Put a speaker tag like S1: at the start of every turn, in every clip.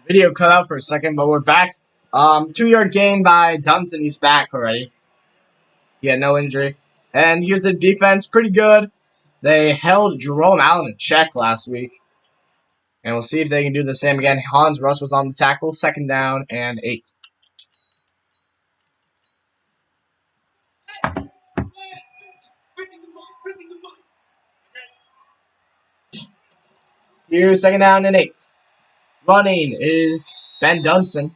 S1: Video cut out for a second, but we're back. 2-yard gain by Dunson. He's back already. He had no injury. And here's the defense. Pretty good. They held Jerome Allen in check last week. And we'll see if they can do the same again. Hans Russ was on the tackle. 2nd down and 8. Here's 2nd down and 8. Running is Ben Dunson.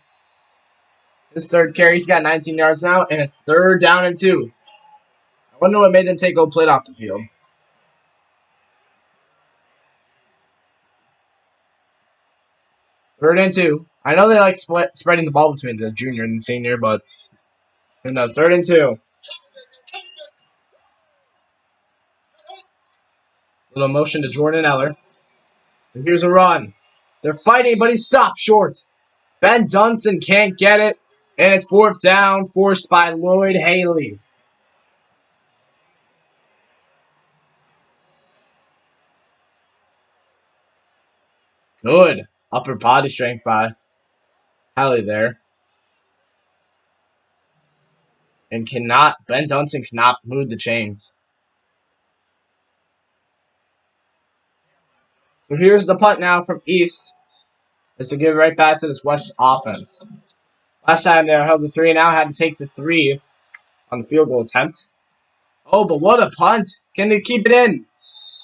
S1: His 3rd carry. He's got 19 yards now. And it's 3rd down and 2. I wonder what made them take Old Plate off the field. 3rd and 2. I know they like spreading the ball between the junior and the senior, but who knows? 3rd and 2. Little motion to Jordan Eller. And here's a run. They're fighting, but he's stopped short. Ben Dunson can't get it. And it's 4th down, forced by Lloyd Haley. Good upper body strength by Haley there. And Ben Dunson cannot move the chains. So here's the punt now from East. Is to give it right back to this West offense. Last time they held the 3 and now had to take the 3 on the field goal attempt. Oh, but what a punt. Can they keep it in?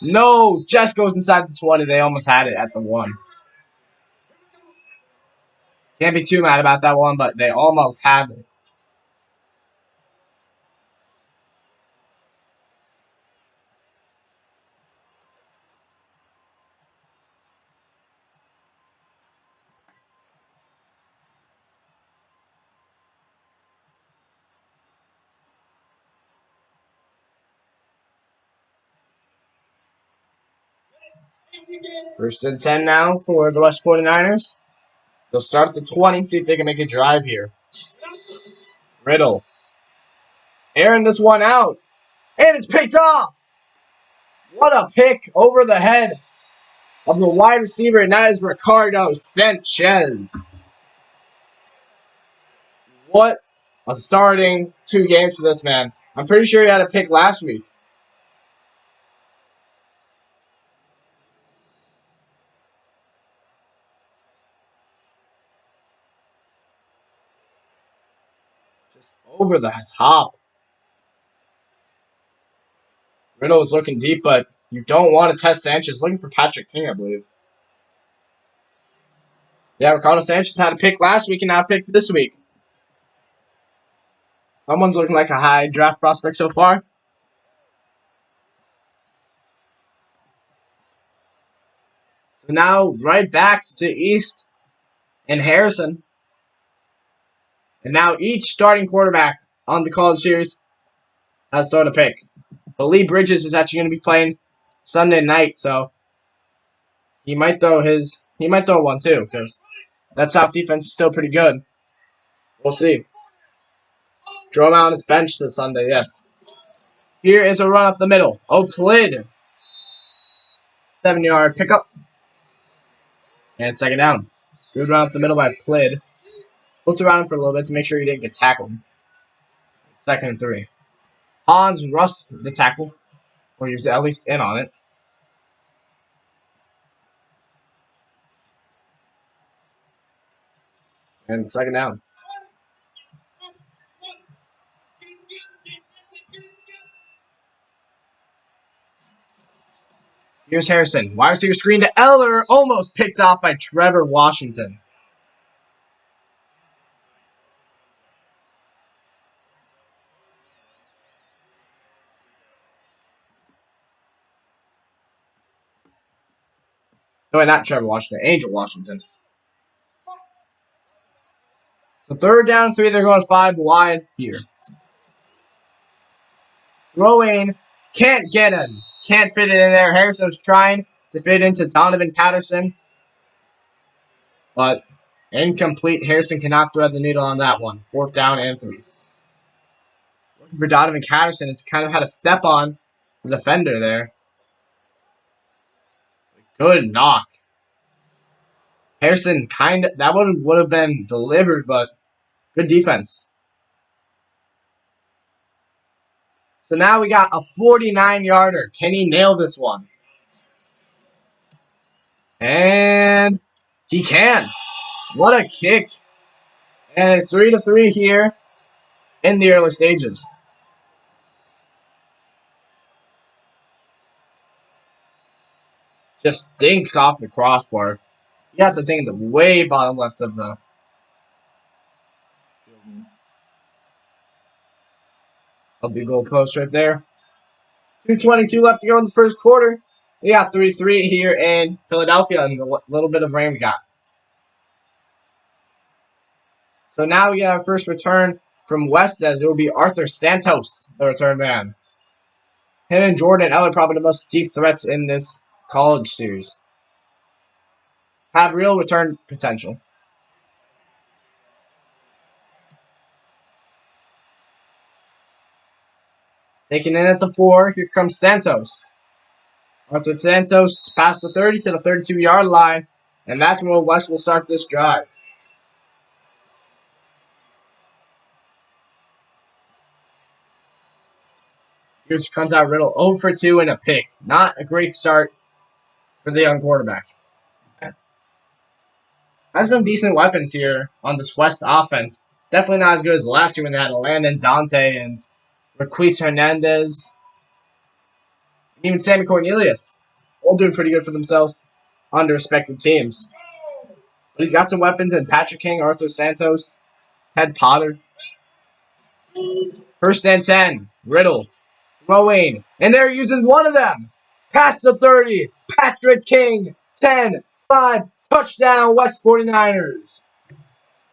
S1: No, just goes inside the 20. They almost had it at the 1. Can't be too mad about that one, but they almost had it. First and 10 now for the West 49ers. They'll start at the 20, see if they can make a drive here. Riddle. Airing this one out. And it's picked off. What a pick over the head of the wide receiver, and that is Ricardo Sanchez. What a starting 2 games for this man. I'm pretty sure he had a pick last week. Just over the top. Riddle is looking deep, but you don't want to test Sanchez. Looking for Patrick King, I believe. Yeah, Ricardo Sanchez had a pick last week and now a pick this week. Someone's looking like a high draft prospect so far. So now right back to East and Harrison. And now each starting quarterback on the college series has thrown a pick. But Lee Bridges is actually going to be playing Sunday night, so he might throw one too, because that South defense is still pretty good. We'll see. Jerome Allen is benched this Sunday, yes. Here is a run up the middle. Plid. 7-yard pickup. And 2nd down. Good run up the middle by Plid. Looked around for a little bit to make sure he didn't get tackled. 2nd and 3. Hans Russ the tackle. Or he was at least in on it. And 2nd down. Here's Harrison. Wide receiver screen to Eller. Almost picked off by Trevor Washington. No, not Trevor Washington. Angel Washington. So 3rd down, 3. They're going 5 wide here. Throwing. Can't get him. Can't fit it in there. Harrison's trying to fit into Donovan Patterson. But incomplete. Harrison cannot thread the needle on that one. 4th down and 3. Looking for Donovan Patterson. Has kind of had a step on the defender there. Good knock. Harrison that would have been delivered, but good defense. So now we got a 49-yarder. Can he nail this one? And he can. What a kick. And it's 3-3 here in the early stages. Just dinks off the crossbar. You got to think the way bottom left of the goalpost right there. 2:22 left to go in the first quarter. We got 3-3 here in Philadelphia and the little bit of rain we got. So now we got our first return from West, as it will be Arthur Santos, the return man. Him and Jordan Eller probably the most deep threats in this college series. Have real return potential. Taking in at the 4, here comes Santos. Arthur Santos past the 30 to the 32-yard line, and that's where West will start this drive. Here comes out Riddle, 0 for 2 and a pick. Not a great start for the young quarterback. Has some decent weapons here on this West offense. Definitely not as good as last year when they had Landon Dante and Raquise Hernandez. Even Sammy Cornelius. All doing pretty good for themselves on their respective teams. But he's got some weapons in Patrick King, Arthur Santos, Ted Potter. First and 10. Riddle. Throwing. And they're using one of them. Past the 30. Patrick King. 10-5. Touchdown, West 49ers.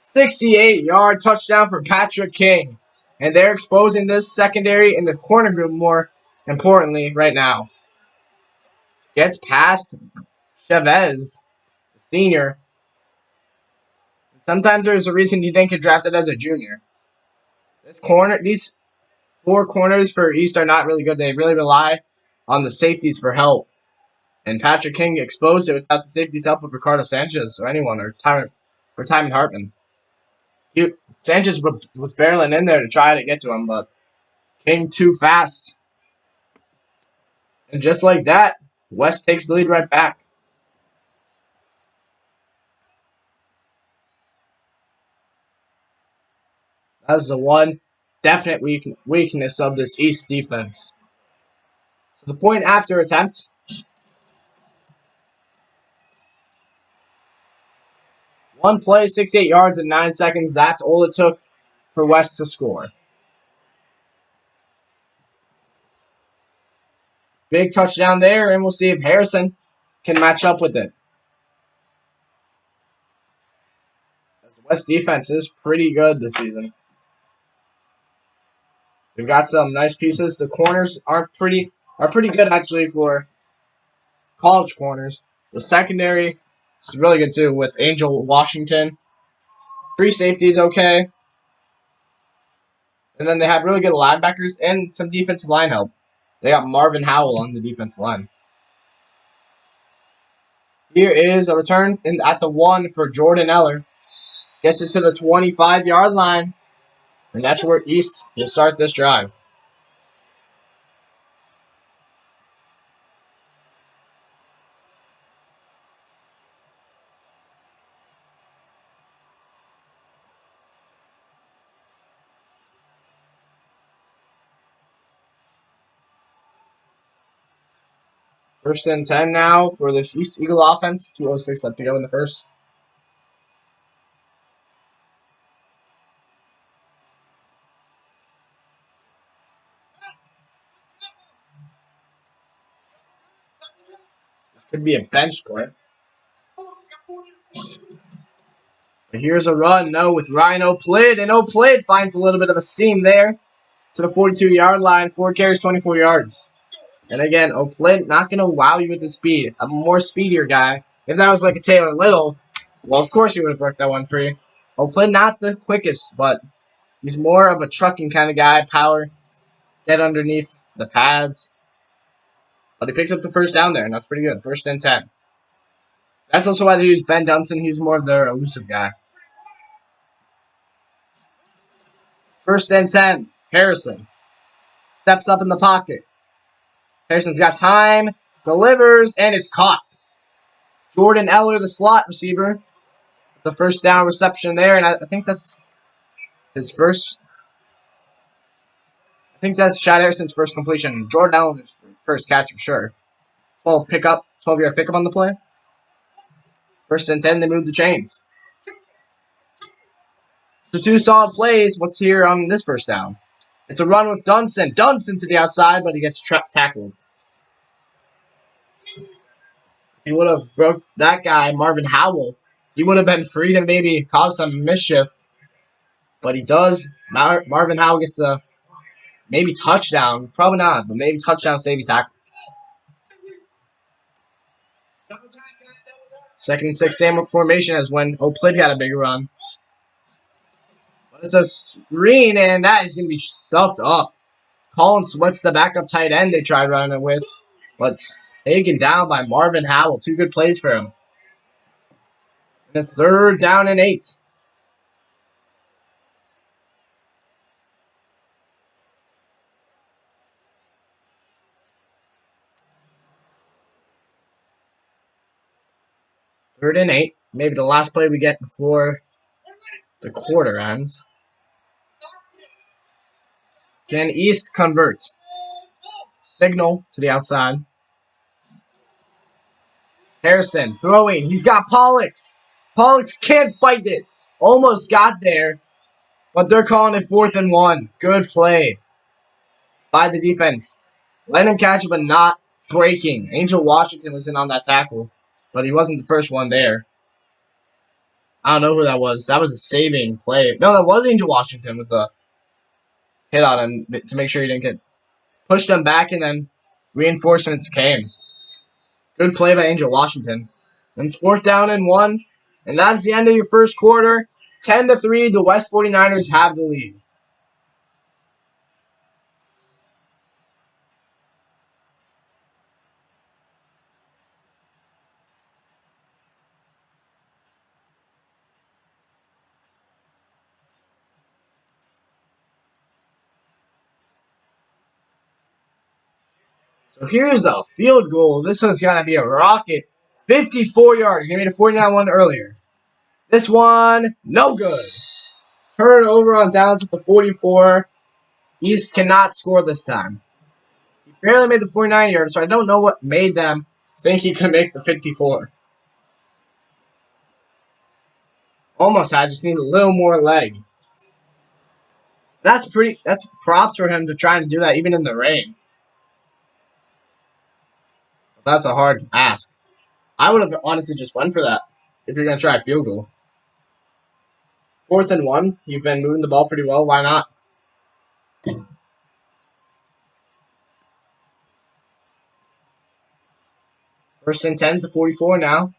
S1: 68-yard touchdown for Patrick King. And they're exposing this secondary in the corner group more importantly right now. Gets past Chavez, the senior. Sometimes there's a reason you didn't get drafted as a junior. These 4 corners for East are not really good. They really rely on the safeties for help. And Patrick King exposed it without the safeties' help of Ricardo Sanchez or anyone, or Timon Hartman. Sanchez was barreling in there to try to get to him, but King too fast. And just like that, West takes the lead right back. That's the one definite weakness of this East defense. So the point after attempt. One play, 68 yards in 9 seconds. That's all it took for West to score. Big touchdown there, and we'll see if Harrison can match up with it. The West defense is pretty good this season. We've got some nice pieces. The corners are pretty good actually for college corners. The secondary is really good too with Angel Washington. Free safety is okay. And then they have really good linebackers and some defensive line help. They got Marvin Howell on the defensive line. Here is a return at the 1 for Jordan Eller. Gets it to the 25-yard line. And that's where East will start this drive. First and 10 now for this East Eagle offense. 2:06 left to go in the first. This could be a bench play. But here's a run, no, with Ryan O'Plid. And O'Plid finds a little bit of a seam there to the 42-yard line. 4 carries, 24 yards. And again, O'Plid not going to wow you with the speed. A more speedier guy. If that was like a Taylor Little, well, of course he would have worked that one for you. O'Plid not the quickest, but he's more of a trucking kind of guy. Power, get underneath the pads. But he picks up the first down there, and that's pretty good. First and 10. That's also why they use Ben Dunson. He's more of their elusive guy. 1st and 10. Harrison steps up in the pocket. Harrison's got time, delivers, and it's caught. Jordan Eller, the slot receiver, the 1st down reception there, and I think that's his first. I think that's Shad Harrison's first completion. Jordan Eller's first catch for sure. 12-yard pickup on the play. 1st and 10, they move the chains. So 2 solid plays. What's here on this 1st down? It's a run with Dunson. Dunson to the outside, but he gets tackled. He would have broke that guy, Marvin Howell. He would have been free to maybe cause some mischief. But he does. Marvin Howell gets a maybe touchdown. Probably not, but maybe touchdown saving tackle. 2nd and 6 same formation as when Oplid got a big run. But it's a screen, and that is going to be stuffed up. Colin Sweat's the backup tight end they tried running it with. But taken down by Marvin Howell. 2 good plays for him. And it's 3rd down and 8. Third and 8. Maybe the last play we get before the quarter ends. Can East convert? Signal to the outside. Harrison throwing. He's got Pollux. Pollux can't fight it. Almost got there. But they're calling it 4th and 1. Good play by the defense. Let him catch it, but not breaking. Angel Washington was in on that tackle. But he wasn't the first one there. I don't know who that was. That was a saving play. No, that was Angel Washington with the hit on him to make sure he didn't get pushed him back, and then reinforcements came. Good play by Angel Washington. And it's 4th down and 1. And that's the end of your 1st quarter. 10-3, the West 49ers have the lead. So here's a field goal. This one's going to be a rocket. 54 yards. He made a 49 one earlier. This one, no good. Turnover on downs at the 44. East cannot score this time. He barely made the 49 yards, so I don't know what made them think he could make the 54. Almost had, just need a little more leg. That's props for him to try and do that even in the rain. But that's a hard ask. I would have honestly just went for that if you're going to try a field goal. 4th and 1. You've been moving the ball pretty well. Why not? First and 10 to 44 now.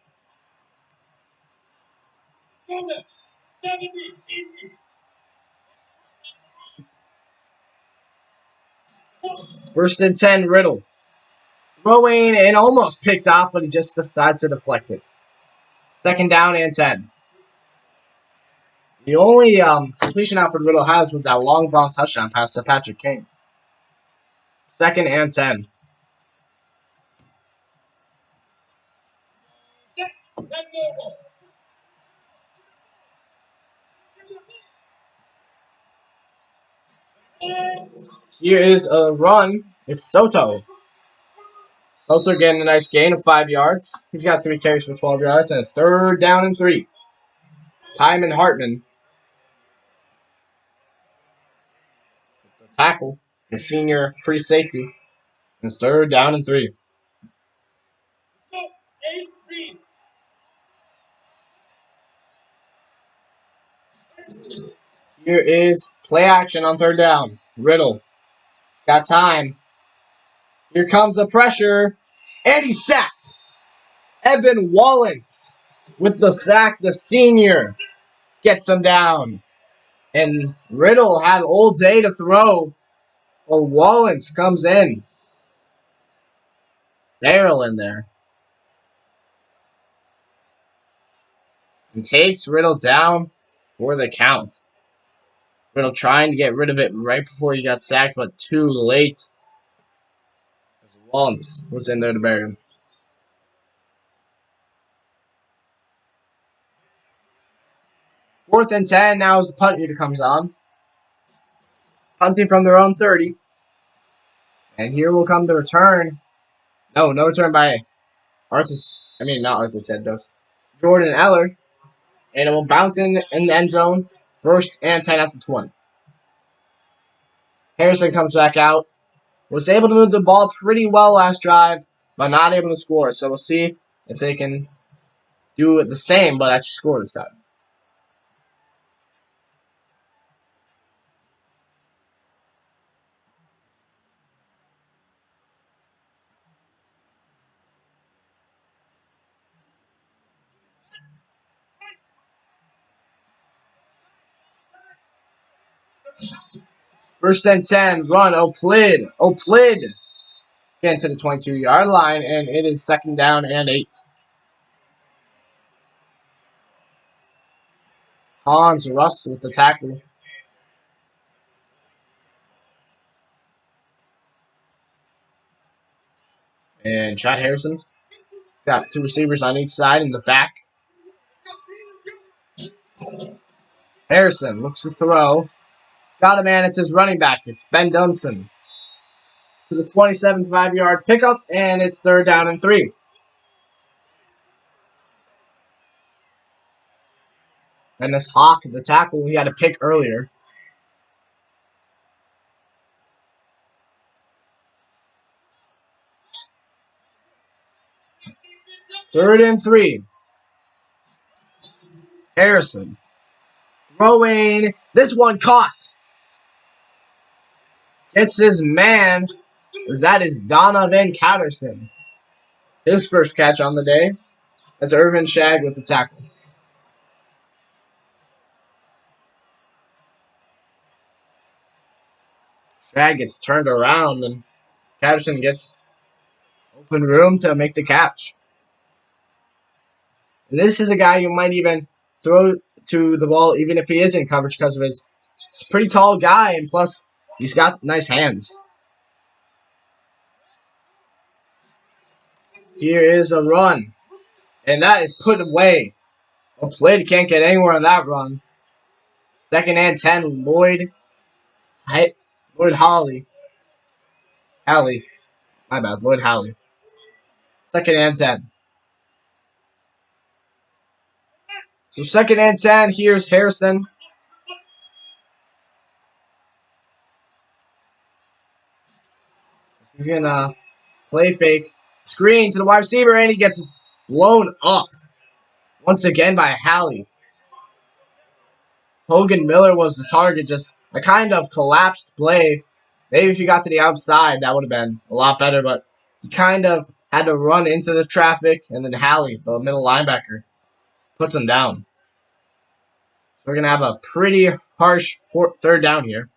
S1: First and 10, Riddle. Throwing and almost picked off, but he just decides to deflect it. 2nd down and 10. The only completion Alfred Riddle has was that long bomb touchdown pass to Patrick King. 2nd and 10. Here is a run. It's Soto. Soto getting a nice gain of 5 yards. He's got 3 carries for 12 yards, and it's 3rd down and 3. Timon Hartman. The tackle, the senior free safety. It's 3rd down and 3. Here is play action on 3rd down. Riddle. He's got time. Here comes the pressure. And he's sacked. Evan Wallens with the sack. The senior gets him down. And Riddle had all day to throw. But Wallens comes in. Barrel in there. and takes Riddle down for the count. Riddle trying to get rid of it right before he got sacked, but too late. As Wallace was in there to bury him. 4th and 10. Now as the punt unit comes on. Punting from their own 30. And here will come the return. No return by not Arthur Santos. Jordan Eller. And it will bounce in the end zone. 1st and 10 at the 20. Harrison comes back out. Was able to move the ball pretty well last drive, but not able to score. So we'll see if they can do it the same, but actually score this time. First and 10, run, Oplid. Getting to the 22-yard line, and it is 2nd down and 8. Hans Russ with the tackle. And Chad Harrison. Got 2 receivers on each side in the back. Harrison looks to throw. Got a man, it's his running back. It's Ben Dunson. To the 27, 5-yard pickup, and it's 3rd down and 3. And this Hawk, the tackle he had to pick earlier. Third and 3. Harrison. Throwing. This one caught. It's his man. That is Donovan Catterson. His first catch on the day. As Irvin Shag with the tackle. Shag gets turned around and Catterson gets open room to make the catch. And this is a guy you might even throw to the ball even if he is in coverage because of his pretty tall guy, and plus he's got nice hands. Here is a run. And that is put away. Lloyd can't get anywhere on that run. 2nd and 10, Lloyd Halley. My bad, Lloyd Halley. 2nd and 10. So 2nd and 10, here's Harrison. He's going to play fake. Screen to the wide receiver, and he gets blown up. Once again by Halley. Hogan Miller was the target, just a kind of collapsed play. Maybe if he got to the outside, that would have been a lot better, but he kind of had to run into the traffic, and then Halley, the middle linebacker, puts him down. So we're going to have a pretty harsh 3rd down here.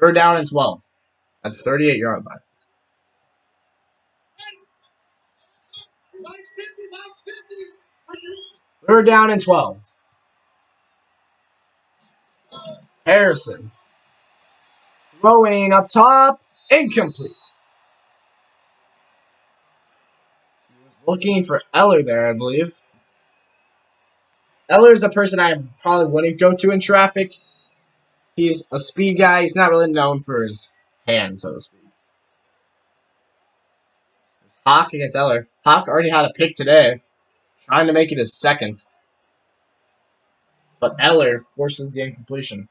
S1: 3rd down and 12 at the 38-yard line. Third down and 12. Harrison. Throwing up top. Incomplete. He was looking for Eller there, I believe. Eller's a person I probably wouldn't go to in traffic. He's a speed guy. He's not really known for his hands, so to speak. There's Hawk against Eller. Hawk already had a pick today, trying to make it his 2nd. But Eller forces the incompletion.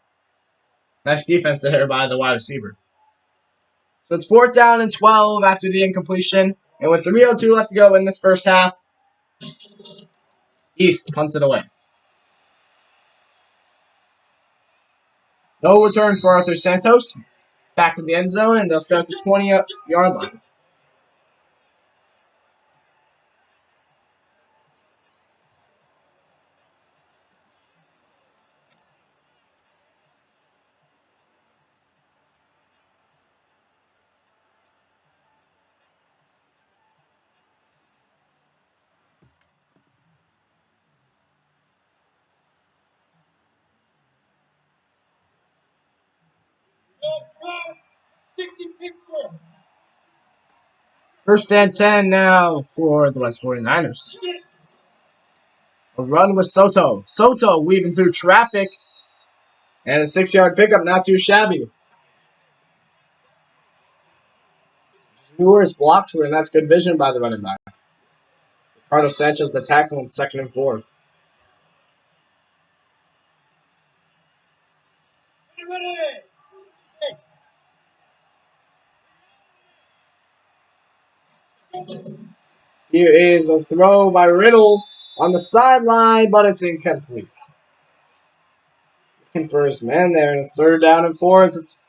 S1: Nice defense there by the wide receiver. So it's 4th down and 12 after the incompletion. And with 3:02 left to go in this first half, East punts it away. No return for Arthur Santos. Back in the end zone, and they'll start the 20-yard line. First and 10 now for the West 49ers. A run with Soto. Soto weaving through traffic. And a 6-yard pickup, not too shabby. Stewart's blocked for, and that's good vision by the running back. Ricardo Sanchez the tackle in 2nd and 4. Here is a throw by Riddle on the sideline, but it's incomplete. Looking for his man there, and it's 3rd down and 4 as it's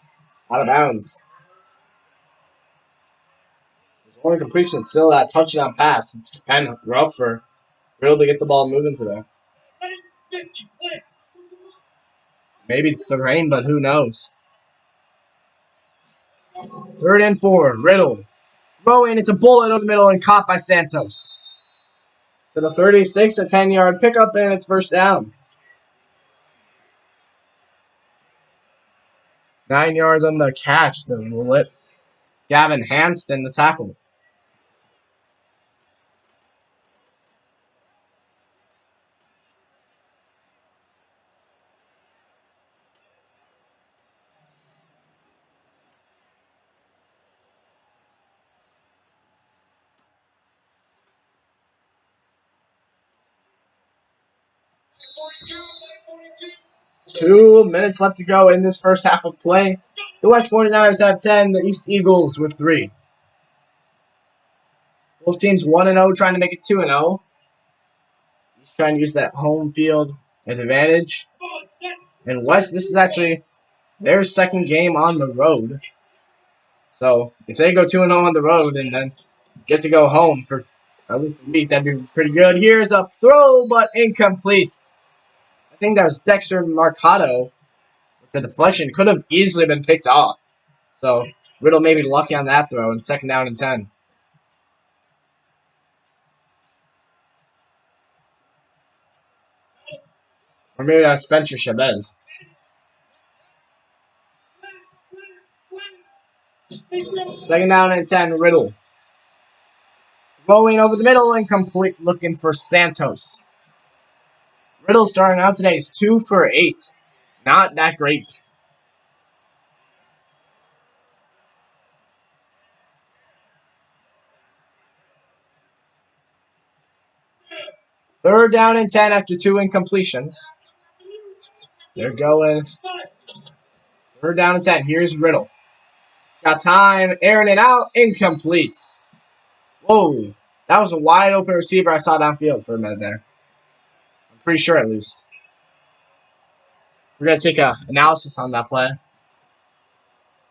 S1: out of bounds. His only completion is still that touchdown pass. It's kind of rough for Riddle to get the ball moving today. Maybe it's the rain, but who knows? 3rd and 4, Riddle. Throwing, it's a bullet over the middle and caught by Santos. To the 36, a 10-yard pickup, and it's 1st down. 9 yards on the catch, the bullet. Gavin Hanston, the tackle. Two minutes left to go in this first half of play. The West 49ers have 10, the East Eagles with 3. Both teams 1-0, trying to make it 2-0. He's trying to use that home field advantage. And West, this is actually their 2nd game on the road. So if they go 2-0 on the road and then get to go home for at least a week, that'd be pretty good. Here's a throw, but incomplete. I think that was Dexter Mercado. The deflection could have easily been picked off. So Riddle may be lucky on that throw in 2nd down and 10. Or maybe that's Spencer Chavez. 2nd down and 10, Riddle. Throwing over the middle, incomplete, looking for Santos. Riddle starting out today is 2 for 8. Not that great. Third down and 10 after 2 incompletions. They're going 3rd down and 10. Here's Riddle. He's got time, airing it out, incomplete. Whoa, that was a wide open receiver I saw downfield for a minute there. I'm pretty sure at least. We're going to take an analysis on that play.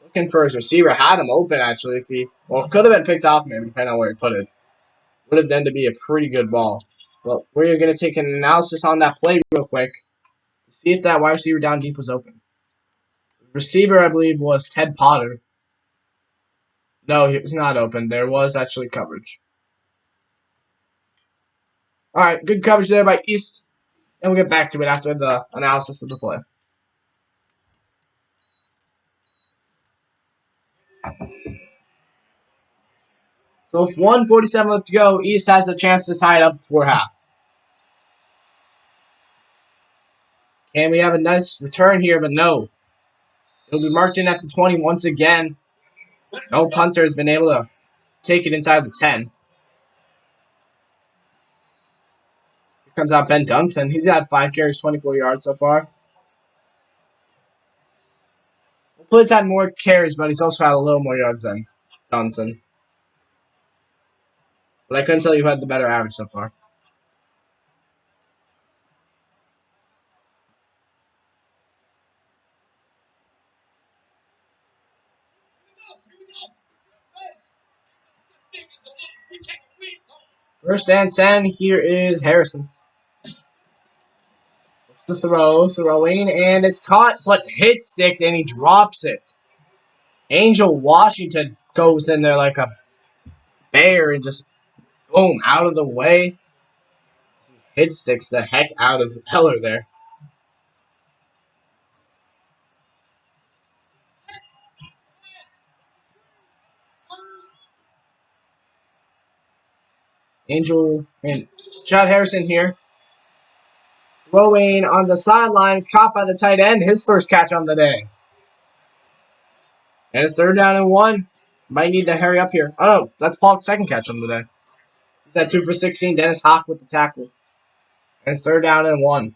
S1: Looking for his receiver. Had him open, actually. If he, well, could have been picked off, maybe, depending on where he put it. Would have then to be a pretty good ball. But we're going to take an analysis on that play real quick to see if that wide receiver down deep was open. The receiver, I believe, was Ted Potter. No, he was not open. There was actually coverage. All right, good coverage there by East. And we'll get back to it after the analysis of the play. So with 1:47 left to go, East has a chance to tie it up before half. Can we have a nice return here? But no. It'll be marked in at the 20 once again. No punter has been able to take it inside the 10. Here comes out Ben Dunson. He's had 5 carries, 24 yards so far. Blitz had more carries, but he's also had a little more yards than Dunson. But I couldn't tell you who had the better average so far. First and 10. Here is Harrison. The throwing, and it's caught, but hit sticked, and he drops it. Angel Washington goes in there like a bear and just, boom, out of the way. Hit sticks the heck out of Heller there. Angel and Chad Harrison here. Throwing on the sideline. It's caught by the tight end. His first catch on the day. And it's 3rd down and 1. Might need to hurry up here. Oh, no. That's Polk's second catch on the day. He's at 2 for 16. Dennis Hawk with the tackle. And it's 3rd down and 1.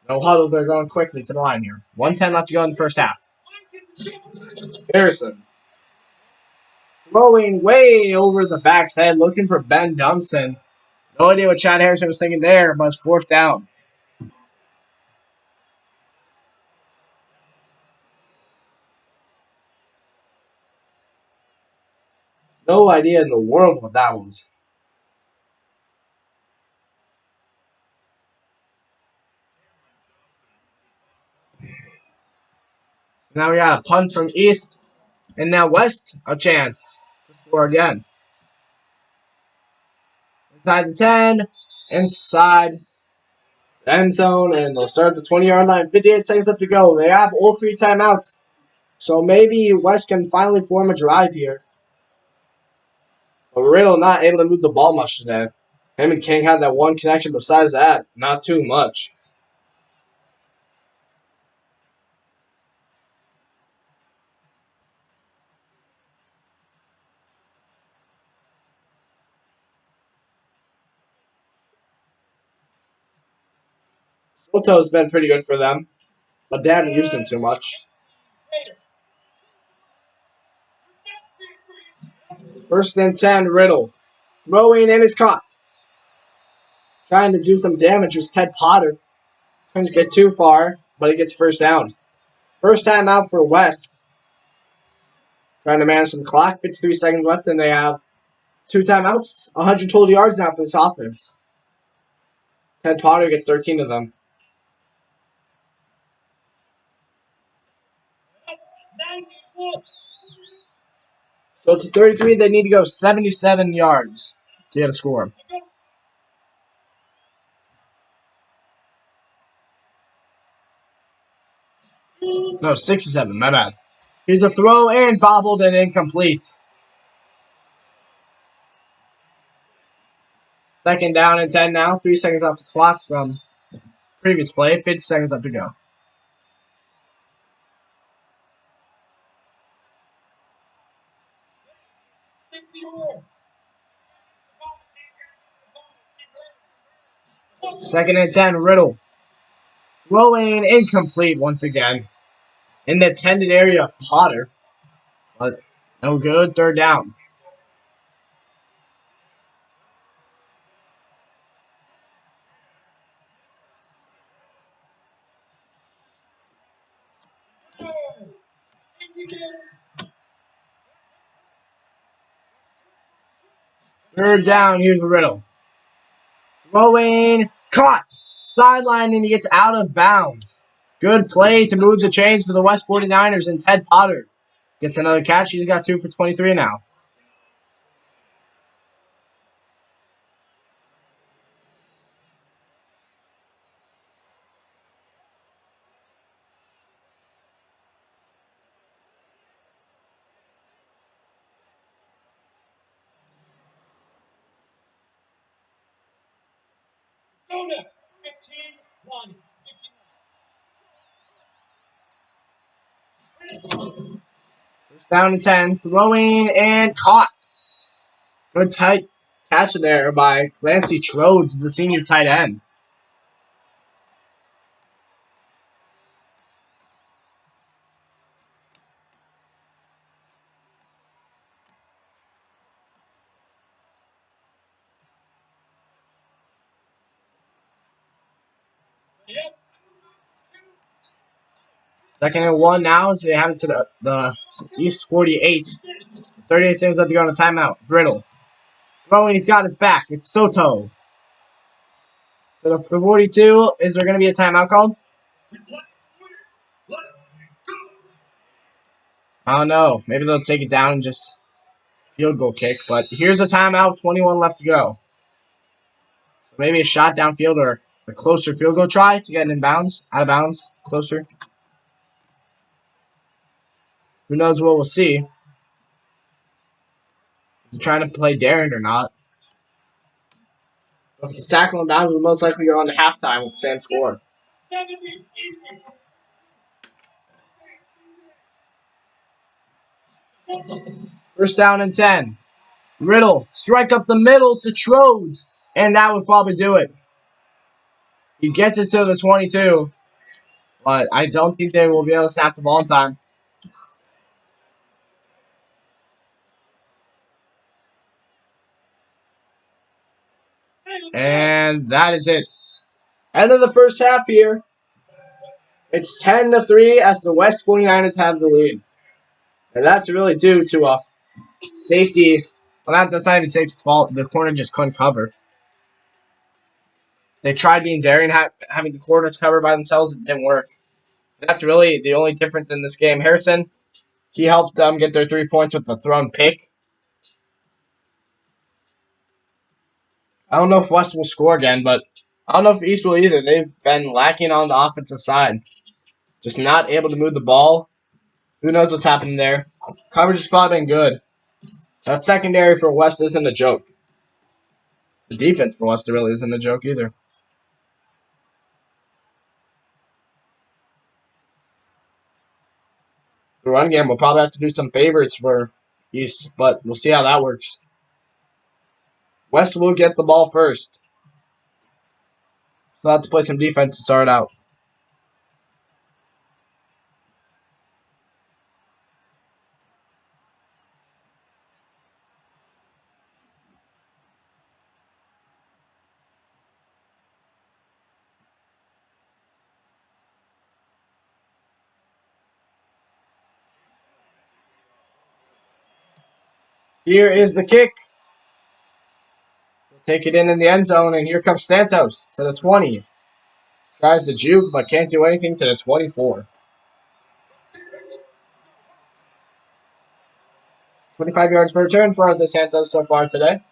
S1: No huddle. They're going quickly to the line here. 1:10 left to go in the first half. Harrison. Throwing way over the back's head. Looking for Ben Dunson. No idea what Chad Harrison was thinking there, but it's 4th down. No idea in the world what that was. Now we got a punt from East. And now West, a chance to score again. Inside the 10. Inside the end zone. And they'll start at the 20-yard line. 58 seconds left to go. They have all 3 timeouts. So maybe West can finally form a drive here. But Riddle not able to move the ball much today. Him and King had that one connection. Besides that, not too much. Soto's been pretty good for them, but they haven't used him too much. 1st and 10, Riddle. Throwing and is caught. Trying to do some damage was Ted Potter. Trying to get too far, but he gets 1st down. First time out for West. Trying to manage some clock. 53 seconds left, and they have 2 timeouts. 100 total yards now for this offense. Ted Potter gets 13 of them. So to 33, they need to go 77 yards to get a score. No, 67, my bad. Here's a throw and bobbled and incomplete. 2nd down and 10 now. 3 seconds off the clock from previous play. 50 seconds left to go. Second and 10, Riddle. Throwing incomplete once again. In the intended area of Potter. But no good. 3rd down. Third down. Here's Riddle. Throwing. Caught. Sideline, and he gets out of bounds. Good play to move the chains for the West 49ers, and Ted Potter gets another catch. He's got 2 for 23 now. First down and 10. Throwing and caught. Good tight catch there by Clancy Trodes, the senior tight end. Second and 1 now as they have it to the East 48. 38 seconds left to go on a timeout. Riddle. Throwing, he's got his back. It's Soto. To the 42. Is there going to be a timeout called? I don't know. Maybe they'll take it down and just field goal kick. But here's a timeout. 21 left to go. So maybe a shot downfield or a closer field goal try to get in bounds. Out of bounds. Closer. Who knows what we'll see. Is he trying to play daring or not? If it's tackling bounds, we'll most likely go on to halftime with the same score. First down and 10. Riddle, strike up the middle to Trodes, and that would probably do it. He gets it to the 22, but I don't think they will be able to snap the ball in time. And that is it. End of the first half here. It's 10-3 as the West 49ers have the lead. And that's really due to a safety. Well, that's not even safety's fault. The corner just couldn't cover. They tried being daring, having the corners cover by themselves. It didn't work. That's really the only difference in this game. Harrison, he helped them get their 3 points with the thrown pick. I don't know if West will score again, but I don't know if East will either. They've been lacking on the offensive side. Just not able to move the ball. Who knows what's happening there? Coverage has probably been good. That secondary for West isn't a joke. The defense for West really isn't a joke either. The run game will probably have to do some favors for East, but we'll see how that works. West will get the ball first. So they'll have to play some defense to start out. Here is the kick. Take it in the end zone, and here comes Santos to the 20. Tries to juke, but can't do anything to the 24. 25 yards per return for the Santos so far today.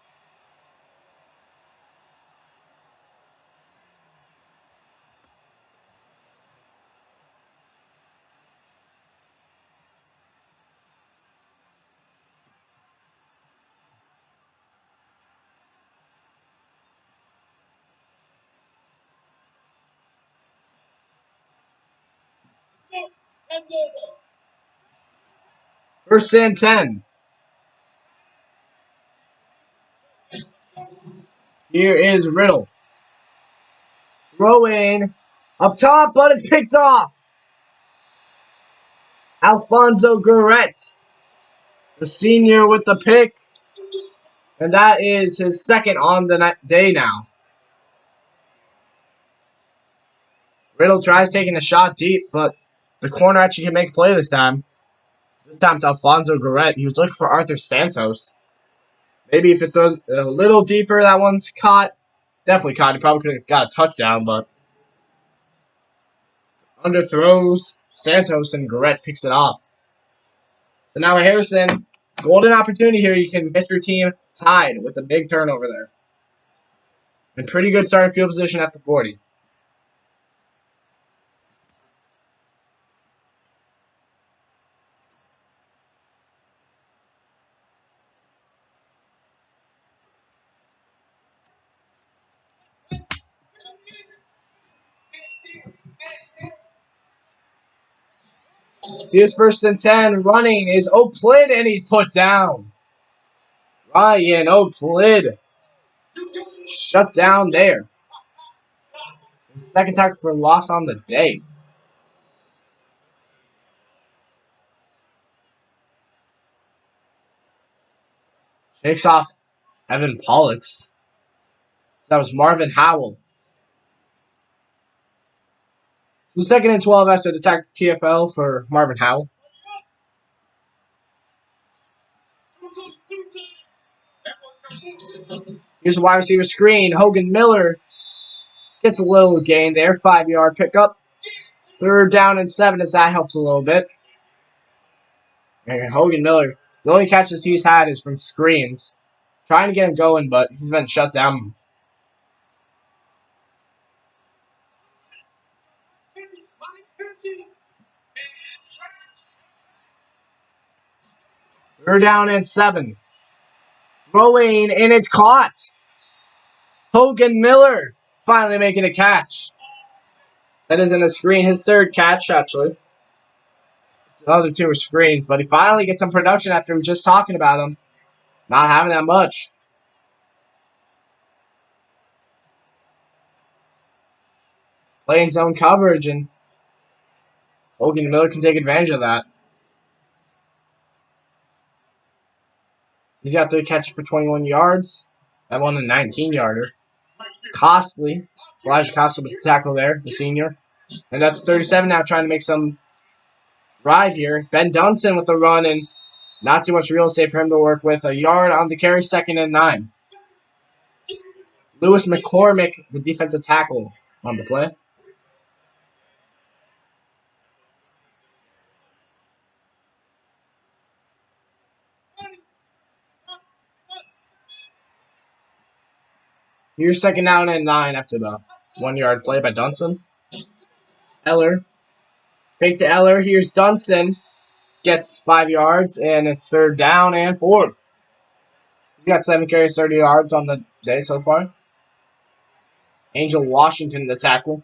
S1: First and 10. Here is Riddle. Throwing up top, but it's picked off. Alfonso Garrett, the senior with the pick. And that is his second on the day now. Riddle tries taking a shot deep, but the corner actually can make a play this time. This time it's Alfonso Garrett. He was looking for Arthur Santos. Maybe if it throws a little deeper, that one's caught. Definitely caught. He probably could have got a touchdown, but underthrows Santos and Garrett picks it off. So now Harrison, golden opportunity here. You can get your team tied with a big turnover there. And pretty good starting field position at the 40. Here's first and 10. Running is Oplid, and he's put down. Ryan Oplid shut down there. Second tackle for loss on the day. Shakes off Evan Pollux. That was Marvin Howell. So second and 12 after the attack TFL for Marvin Howell. Here's a wide receiver screen. Hogan Miller gets a little gain there. 5-yard pickup. Third down and 7 as that helps a little bit. And Hogan Miller, the only catches he's had is from screens. Trying to get him going, but he's been shut down. Third down and 7. Throwing, and it's caught. Hogan Miller finally making a catch. That isn't a screen. His third catch, actually. The other two were screens, but he finally gets some production after just talking about him. Not having that much. Playing zone coverage, and Hogan Miller can take advantage of that. He's got 3 catches for 21 yards. That one a 19-yarder. Costly. Elijah Costly with the tackle there, the senior. And that's 37 now, trying to make some drive here. Ben Dunson with the run, and not too much real estate for him to work with. A yard on the carry, 2nd and 9. Lewis McCormick, the defensive tackle, on the play. Here's 2nd down and 9 after the 1-yard play by Dunson. Eller. Fake to Eller. Here's Dunson. Gets 5 yards, and it's 3rd down and 4. He's got 7 carries, 30 yards on the day so far. Angel Washington, the tackle.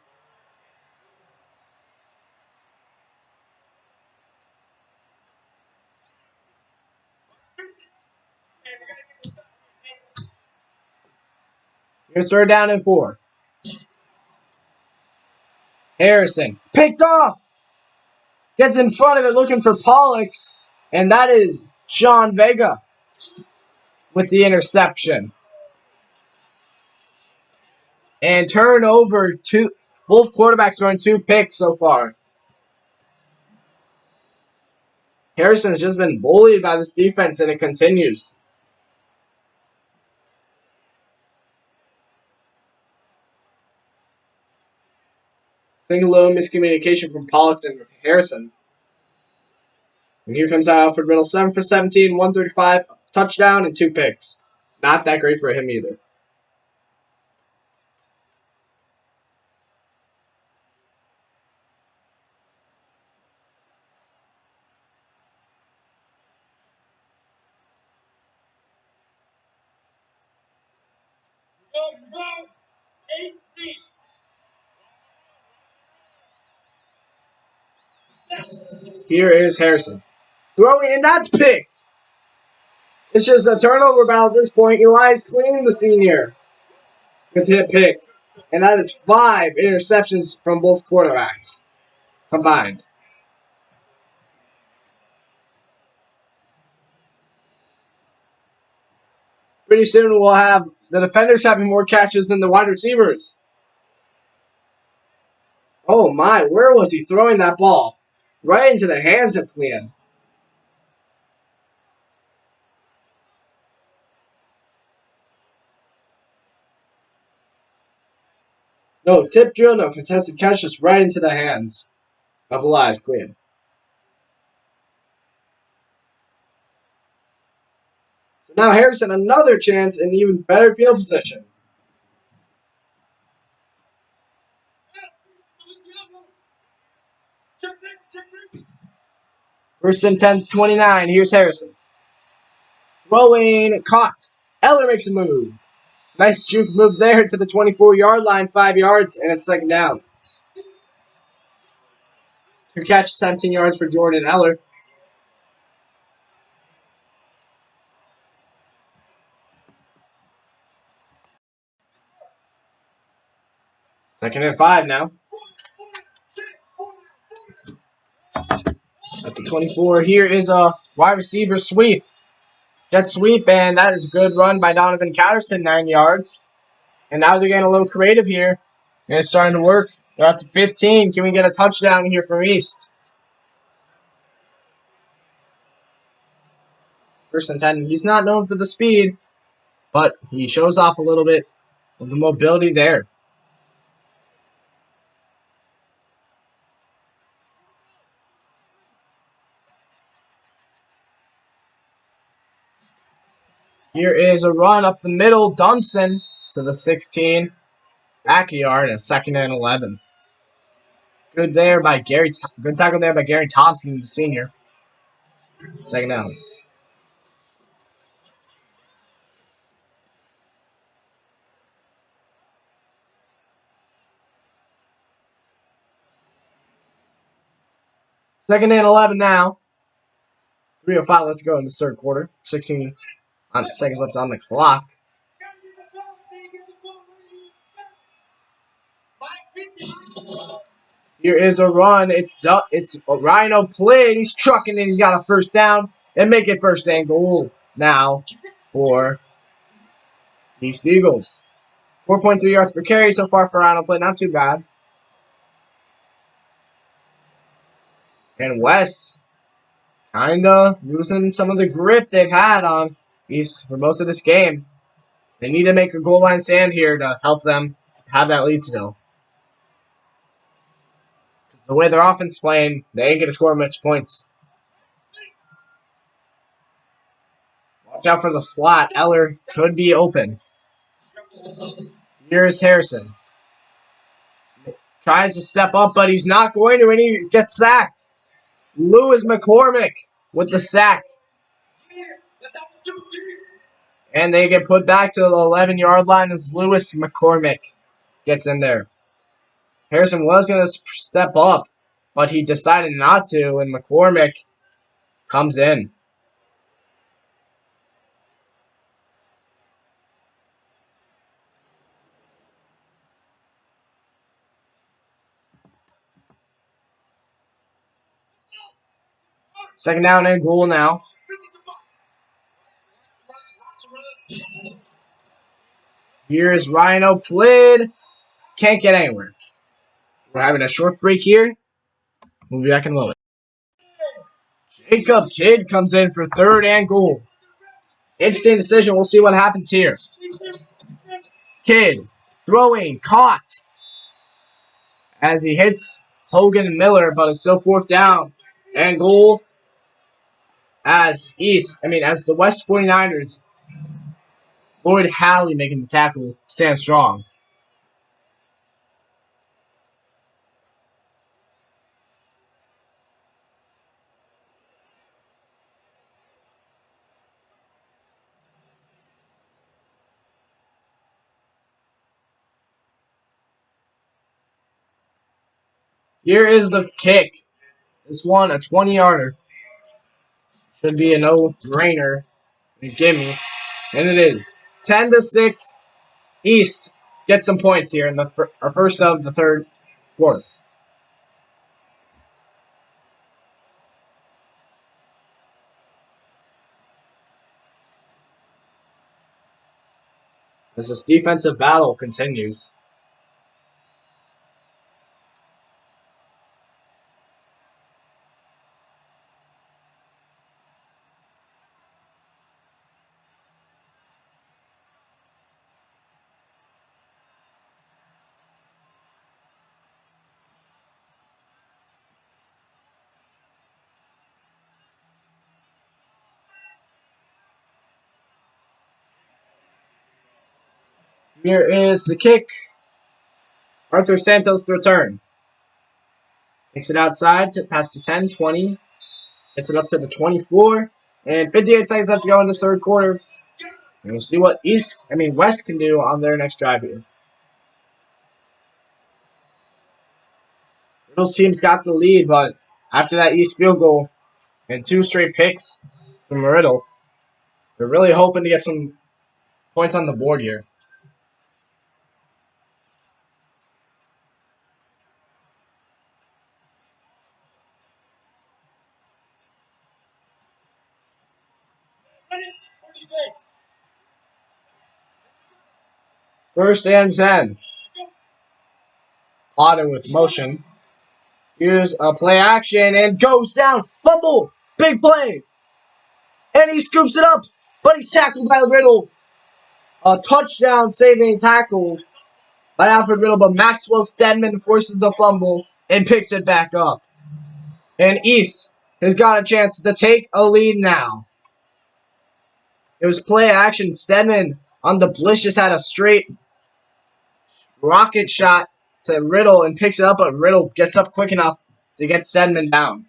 S1: Here's 3rd down and 4. Harrison. Picked off. Gets in front of it looking for Pollux. And that is Sean Vega with the interception. And turnover. Both quarterbacks throwing 2 picks so far. Harrison has just been bullied by this defense, and it continues. I think a little miscommunication from Pollux and Harrison. And here comes Alfred Riddle, 7 for 17, 135, touchdown, and 2 picks. Not that great for him either. Here is Harrison. Throwing, and that's picked. It's just a turnover battle at this point. Elias Clean, the senior, gets hit pick. And that is 5 interceptions from both quarterbacks combined. Pretty soon we'll have the defenders having more catches than the wide receivers. Oh my, where was he throwing that ball? Right into the hands of Clean. No tip drill, no contested catch, just right into the hands of Elias Clean. So now Harrison, another chance in even better field position. First and 10, 29. Here's Harrison. Throwing, caught. Eller makes a move. Nice juke move there to the 24-yard line, 5 yards, and it's 2nd down. 2 catches, 17 yards for Jordan Eller. Second and 5 now. At the 24, here is a wide receiver sweep. Jet sweep, and that is a good run by Donovan Catterson, 9 yards. And now they're getting a little creative here. And it's starting to work. They're at the 15. Can we get a touchdown here from East? First and 10. He's not known for the speed, but he shows off a little bit of the mobility there. Here is a run up the middle. Dunson to the 16. Back a yard and 2nd and 11. Good there by Gary. Good tackle there by Gary Thompson, the senior. 2nd down. Second and 11 now. 3:05 left to go in the third quarter. 16 seconds left on the clock. Here is a run. It's Rhino played. He's trucking and he's got a first down. And make it first and goal now for East Eagles. 4.3 yards per carry so far for Rhino play. Not too bad. And West kind of losing some of the grip they've had on East for most of this game. They need to make a goal line stand here to help them have that lead still. The way their offense is playing, they ain't going to score much points. Watch out for the slot. Eller could be open. Here's Harrison. Tries to step up, but he's not going to, and he gets sacked. Lewis McCormick with the sack. And they get put back to the 11-yard line as Lewis McCormick gets in there. Harrison was going to step up, but he decided not to, and McCormick comes in. Second down and goal now. Here's Rhino played. Can't get anywhere. We're having a short break here. We'll be back in a moment. Jacob Kidd comes in for third and goal. Interesting decision. We'll see what happens here. Kidd throwing, caught as he hits Hogan and Miller, but it's still fourth down and goal as the West 49ers, Lloyd Halley making the tackle, stand strong. Here is the kick. This one, a 20-yarder. Should be a no-brainer. A gimme. And it is. 10-6. East gets some points here in the first of the third quarter. As this defensive battle continues. Here is the kick. Arthur Santos to return. Takes it outside to past the 10, 20. Gets it up to the 24. And 58 seconds left to go in the third quarter. And we'll see what West can do on their next drive here. Those teams got the lead, but after that East field goal and 2 straight picks from Riddle, they're really hoping to get some points on the board here. First and 10. Potter with motion. Here's a play action and goes down. Fumble. Big play. And he scoops it up. But he's tackled by Riddle. A touchdown saving tackle by Alfred Riddle. But Maxwell Stedman forces the fumble and picks it back up. And East has got a chance to take a lead now. It was play action. Stedman on the blitz just had a straight rocket shot to Riddle and picks it up, but Riddle gets up quick enough to get Stedman down.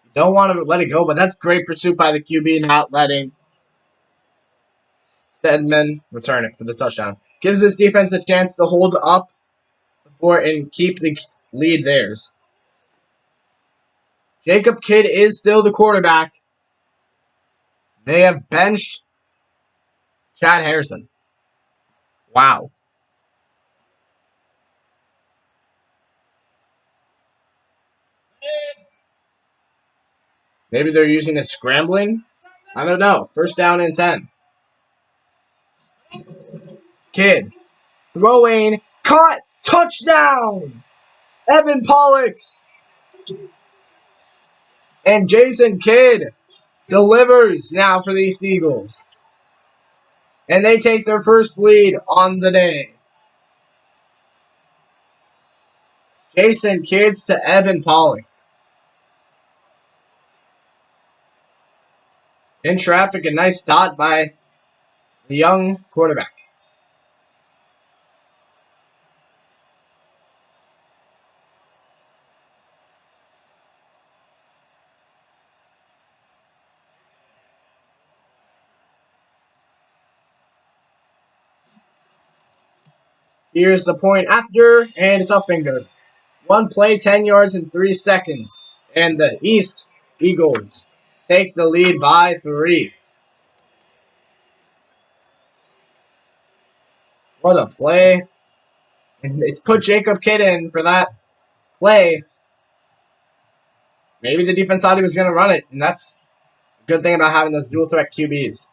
S1: You don't want to let it go, but that's great pursuit by the QB, not letting Stedman return it for the touchdown. Gives his defense a chance to hold up the for and keep the lead theirs. Jacob Kidd is still the quarterback. They have benched Chad Harrison. Wow. Maybe they're using a scrambling? I don't know. First down and 10. Kidd. Throwing. Caught. Touchdown. Evan Pollux. And Jason Kidd delivers now for the East Eagles. And they take their first lead on the day. Jason Kidd to Evan Pollux. In traffic, a nice dot by the young quarterback. Here's the point after, and it's up and good. One play, 10 yards in 3 seconds. And the East Eagles take the lead by 3. What a play. And it's put Jacob Kidd in for that play. Maybe the defense thought he was going to run it, and that's a good thing about having those dual threat QBs.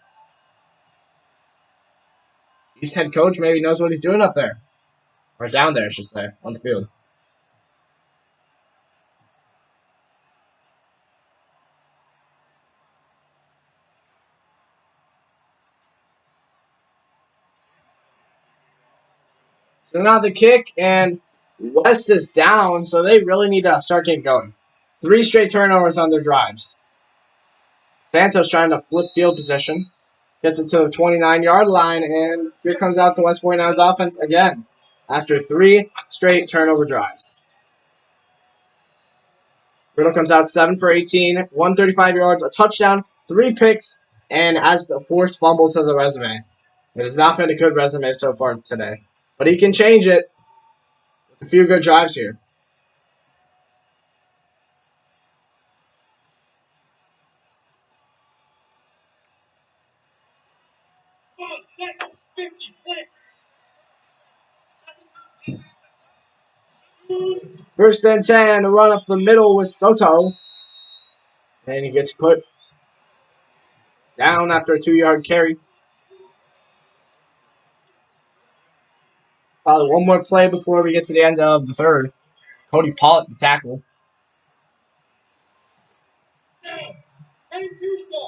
S1: East head coach maybe knows what he's doing up there. Or down there, I should say, on the field. So now the kick, and West is down, so they really need to start getting going. 3 straight turnovers on their drives. Santos trying to flip field position. Gets it to the 29-yard line, and here comes out the West 49ers offense again after 3 straight turnover drives. Riddle comes out 7 for 18, 135 yards, a touchdown, 3 picks, and has the forced fumble to the resume. It has not been a good resume so far today, but he can change it with a few good drives here. First and 10, a run up the middle with Soto. And he gets put down after a 2-yard carry. Probably one more play before we get to the end of the third. Cody Pollitt, the tackle.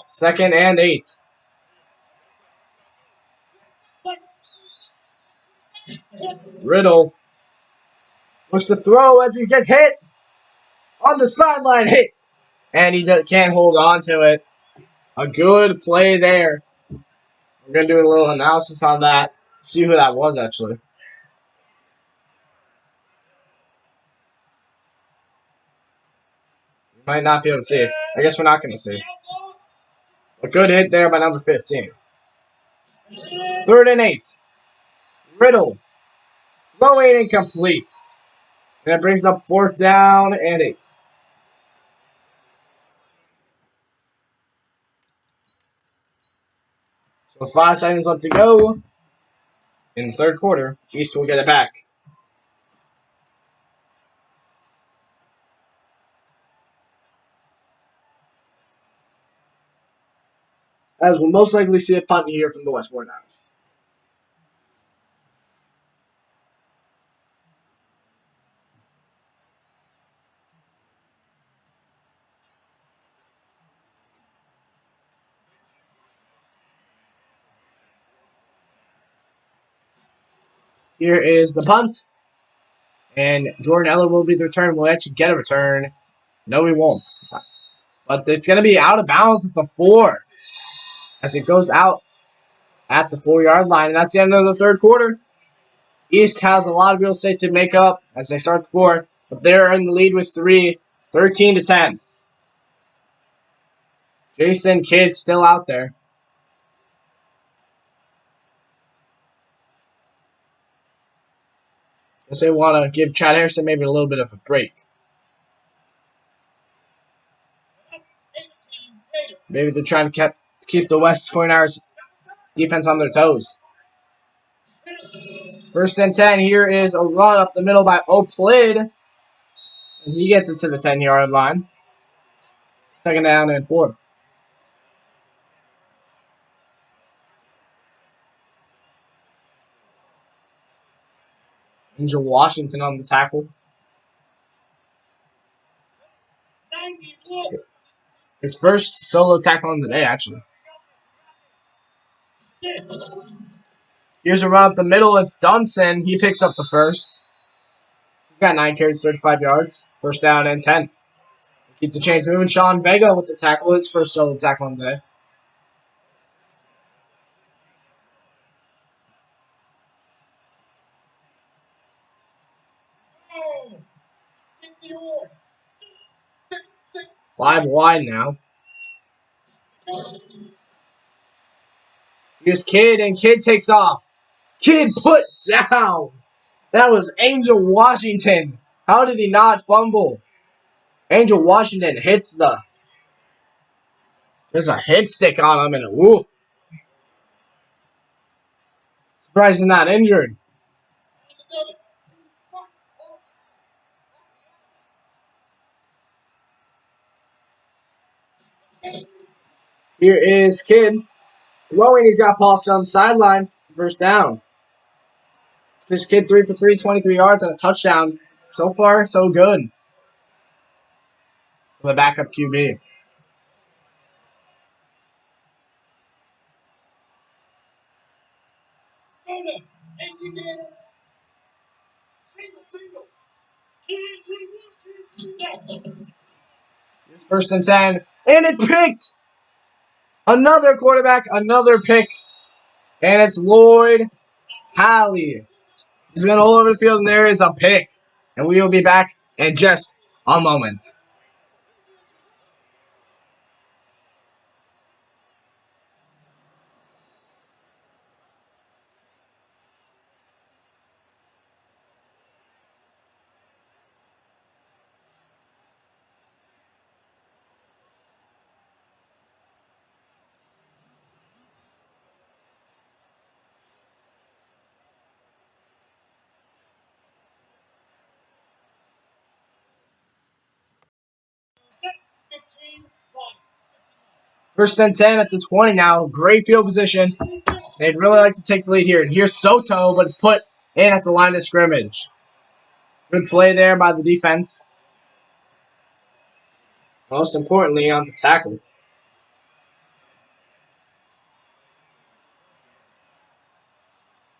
S1: 2nd and 8. Riddle looks to throw as he gets hit on the sideline. Hit. And he can't hold on to it. A good play there. We're going to do a little analysis on that. See who that was, actually. You might not be able to see it. I guess we're not going to see it. A good hit there by number 15. 3rd and 8. Riddle. Throwing incomplete. And it brings up 4th down and 8. So 5 seconds left to go in the third quarter. East will get it back. As we'll most likely see a punt here from the West 49ers. Here is the punt. And Jordan Eller will be the return. We'll actually get a return. No, we won't. But it's going to be out of bounds at the 4. As it goes out at the 4-yard line. And that's the end of the third quarter. East has a lot of real estate to make up as they start the 4. But they're in the lead with 3. 13-10. Jason Kidd still out there. Guess they want to give Chad Harrison maybe a little bit of a break. Maybe they're trying to keep the West 49ers defense on their toes. 1st and 10. Here is a run up the middle by Oplid. And he gets it to the 10-yard line. 2nd down and 4. Angel Washington on the tackle. His first solo tackle on the day, actually. Here's a run up the middle. It's Dunson. He picks up the first. He's got 9 carries, 35 yards. 1st down and 10. Keep the chains moving. Sean Vega with the tackle. His first solo tackle on the day. Five wide now. Here's Kidd, and Kidd takes off. Kidd put down. That was Angel Washington. How did he not fumble? Angel Washington hits there's a hip stick on him, and woo. Surprised he's not injured. Here is Kidd. Throwing, he's got Pops on the sideline. 1st down. This Kidd 3 for 3, 23 yards and a touchdown. So far, so good. For the backup QB. Here's 1st and 10. And it's picked! Another quarterback, another pick. And it's Lloyd Halley. He's been all over the field, and there is a pick. And we will be back in just a moment. First and 10 at the 20 now. Great field position. They'd really like to take the lead here. And here's Soto, but it's put in at the line of scrimmage. Good play there by the defense. Most importantly, on the tackle.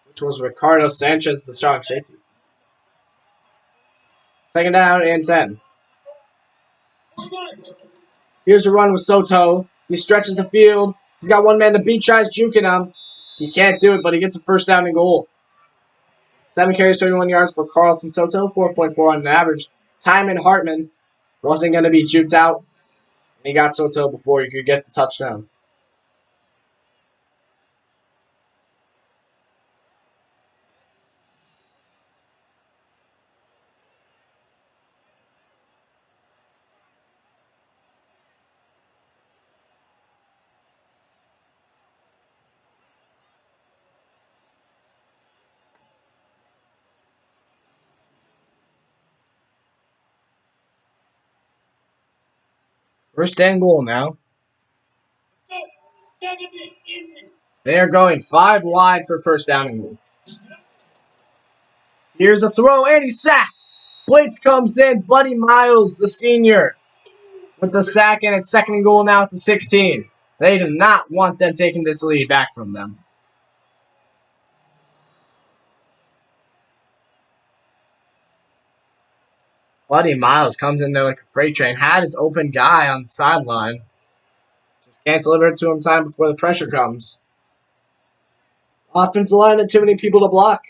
S1: Which was Ricardo Sanchez, the strong safety. 2nd down and 10. Here's a run with Soto. He stretches the field. He's got one man to beat, tries juking him. He can't do it, but he gets a 1st down and goal. 7 carries, 31 yards for Carlton Soto, 4.4 on an average. Timon Hartman wasn't going to be juked out. He got Soto before he could get the touchdown. First and goal now. They are going 5 wide for 1st down and goal. Here's a throw, and he's sacked. Blitz comes in. Buddy Miles, the senior, with the sack, and it's 2nd and goal now at the 16. They do not want them taking this lead back from them. Buddy Miles comes in there like a freight train. Had his open guy on the sideline. Just can't deliver it to him time before the pressure comes. Offensive line and too many people to block.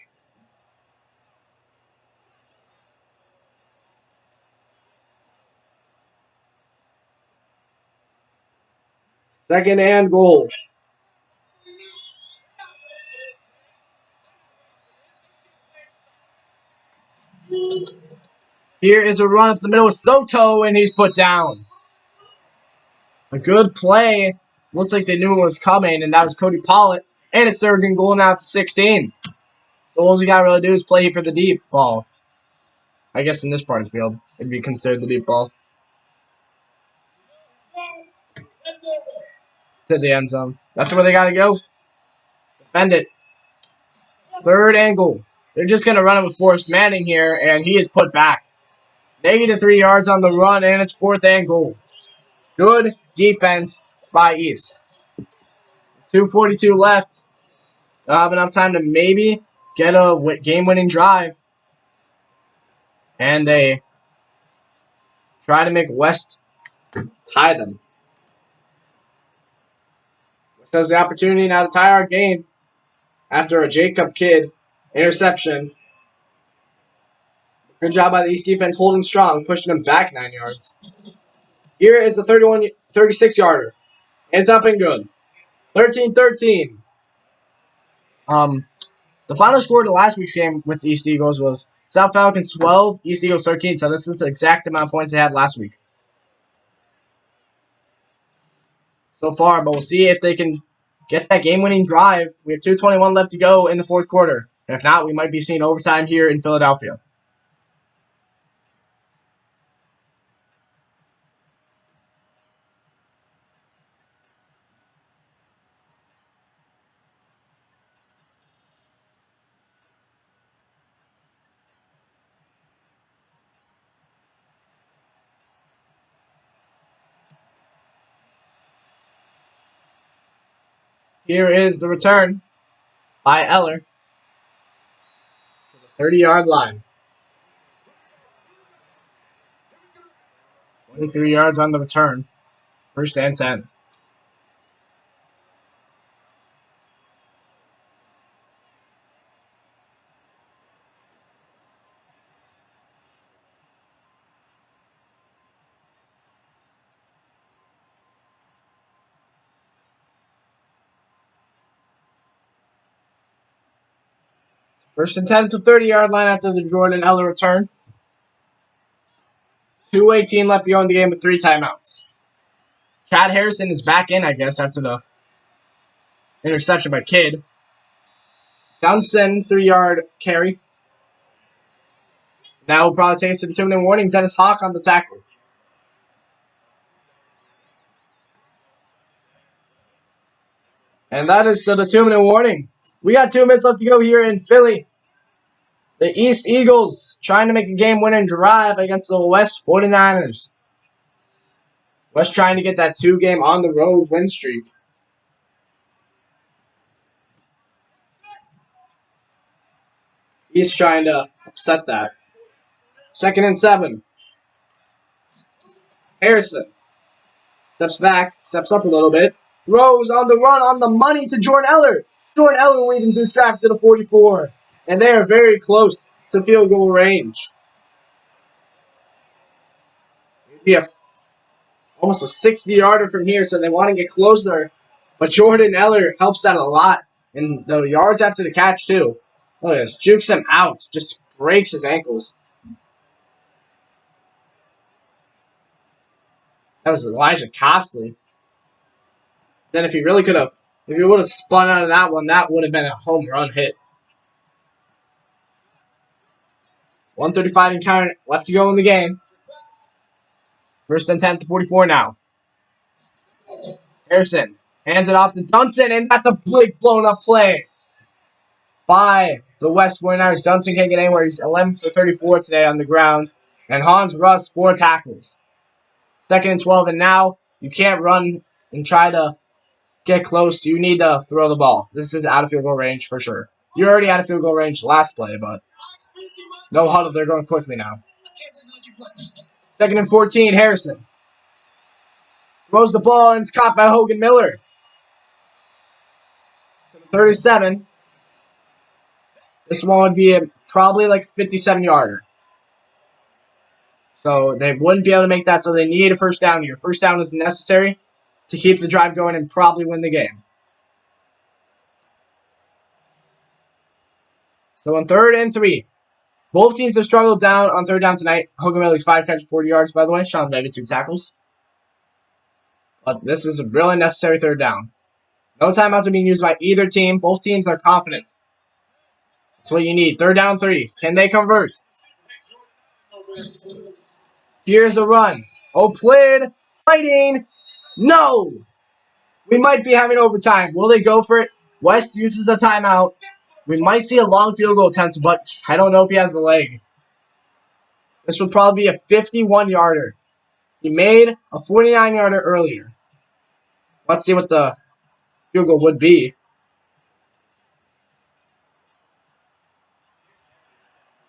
S1: Second and goal. Here is a run up the middle with Soto, and he's put down. A good play. Looks like they knew it was coming, and that was Cody Pollitt. And it's third and goal now to 16. So all you got to really do is play for the deep ball. I guess in this part of the field, it'd be considered the deep ball. To the end zone. That's where they got to go. Defend it. Third and goal. They're just going to run it with Forrest Manning here, and he is put back. Negative 3 yards on the run, and it's fourth and goal. Good defense by East. 2:42 left. They'll have enough time to maybe get a game-winning drive. And they try to make West tie them. West has the opportunity now to tie our game after a Jacob Kidd interception. Good job by the East defense holding strong, pushing them back 9 yards. Here is the 36-yarder. And it's up and good. 13-13. The final score of the last week's game with the East Eagles was South Falcons 12, East Eagles 13. So this is the exact amount of points they had last week so far. But we'll see if they can get that game-winning drive. We have 2:21 left to go in the fourth quarter. And if not, we might be seeing overtime here in Philadelphia. Here is the return by Eller to the 30-yard line. 23 yards on the return. First and 10. First and 10 at the 30-yard line after the Jordan Eller return. 2:18 left to go in the game with 3 timeouts. Chad Harrison is back in, I guess, after the interception by Kidd. Dunson, 3-yard carry. That will probably take us to the 2-minute warning. Dennis Hawk on the tackle. And that is to the 2-minute warning. We got 2 minutes left to go here in Philly. The East Eagles trying to make a game-winning drive against the West 49ers. West trying to get that 2-game on-the-road win streak. East trying to upset that. 2nd and 7. Harrison steps back, steps up a little bit. Throws on the run, on the money to Jordan Eller. Jordan Eller leading through traffic to the 44. And they are very close to field goal range. It'd be almost a 60-yarder from here, so they want to get closer. But Jordan Eller helps that a lot. And the yards after the catch, too. Look at this. Jukes him out. Just breaks his ankles. That was Elijah Costley. Then if he really could have, if he would have spun out of that one, that would have been a home run hit. 1:35 and counting left to go in the game. First and 10 at the 44 now. Harrison hands it off to Dunson, and that's a big blown up play by the West 49ers. Dunson can't get anywhere. He's 11 for 34 today on the ground. And Hans Russ, 4 tackles. 2nd and 12, and now you can't run and try to get close. You need to throw the ball. This is out of field goal range for sure. You're already out of field goal range last play, but no huddle. They're going quickly now. 2nd and 14, Harrison throws the ball, and it's caught by Hogan Miller. To the 37. This one would be probably like a 57-yarder. So they wouldn't be able to make that, so they need a first down here. First down is necessary to keep the drive going and probably win the game. So on 3rd and 3, Both teams have struggled down on third down tonight. Hogan Millie's 5 catches, 40 yards, by the way. Sean Vega, 2 tackles. But this is a really necessary third down. No timeouts are being used by either team. Both teams are confident. That's what you need. Third down 3. Can they convert? Here's a run. O'Plid fighting. No! We might be having overtime. Will they go for it? West uses the timeout. We might see a long field goal attempt, but I don't know if he has the leg. This will probably be a 51-yarder. He made a 49-yarder earlier. Let's see what the field goal would be.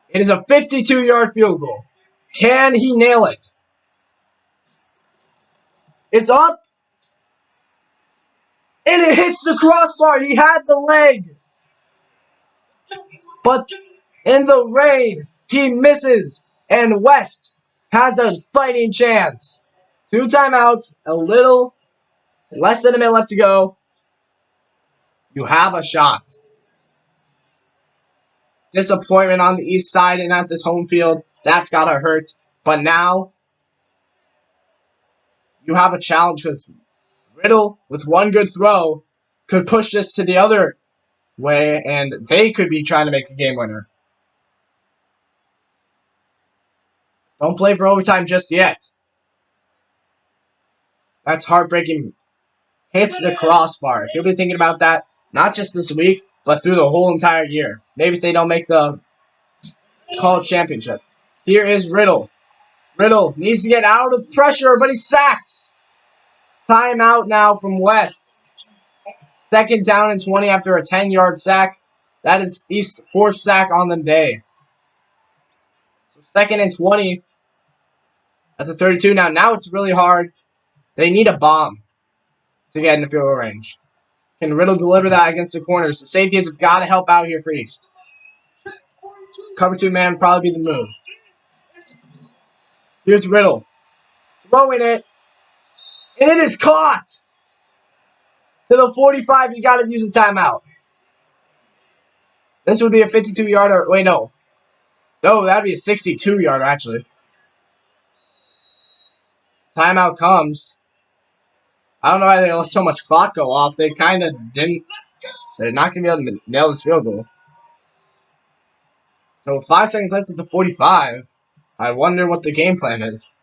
S1: It is a 52-yard field goal. Can he nail it? It's up. And it hits the crossbar. He had the leg. But in the rain, he misses. And West has a fighting chance. 2 timeouts. A little less than a minute left to go. You have a shot. Disappointment on the east side and at this home field. That's got to hurt. But now, you have a challenge because Riddle, with one good throw, could push this to the other way, and they could be trying to make a game winner. Don't play for overtime just yet. That's heartbreaking. Hits the crossbar. He'll be thinking about that, not just this week, but through the whole entire year. Maybe if they don't make the college championship. Here is Riddle. Riddle needs to get out of pressure, but he's sacked. Timeout now from West. 2nd down and 20 after a 10-yard sack. That is East's 4th sack on the day. So 2nd and 20. That's a 32 now. Now it's really hard. They need a bomb to get into field goal range. Can Riddle deliver that against the corners? The safeties have got to help out here for East. Cover 2 man would probably be the move. Here's Riddle. Throwing it. And it is caught. To the 45, you got to use a timeout. This would be a 52-yarder. Wait, no. No, that would be a 62-yarder, actually. Timeout comes. I don't know why they let so much clock go off. They kind of didn't. They're not going to be able to nail this field goal. So 5 seconds left at the 45. I wonder what the game plan is.